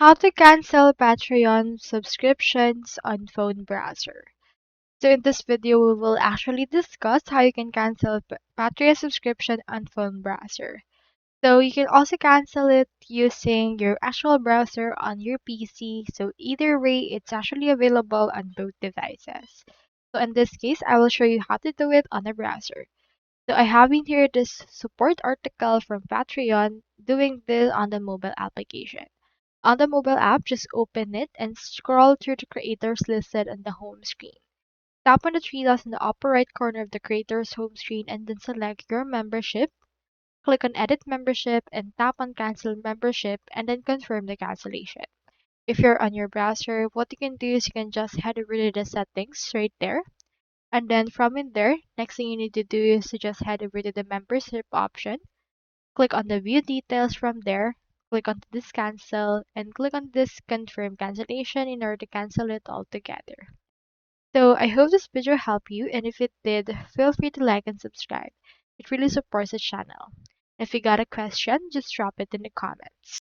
How to cancel Patreon subscriptions on phone browser. So in this video, we will actually discuss how you can cancel Patreon subscription on phone browser. So you can also cancel it using your actual browser on your PC. So either way, it's actually available on both devices. So in this case, I will show you how to do it on a browser. So I have in here this support article from Patreon doing this on the mobile application. On the mobile app, just open it and scroll through the creators listed on the home screen. Tap on the three dots in the upper right corner of the creator's home screen and then select your membership. Click on Edit Membership and tap on Cancel Membership and then confirm the cancellation. If you're on your browser, what you can do is you can just head over to the settings right there. And then from in there, next thing you need to do is to just head over to the membership option. Click on the view details from there, click on this cancel, and click on this confirm cancellation in order to cancel it altogether. So I hope this video helped you, and if it did, feel free to like and subscribe. It really supports the channel. If you got a question, just drop it in the comments.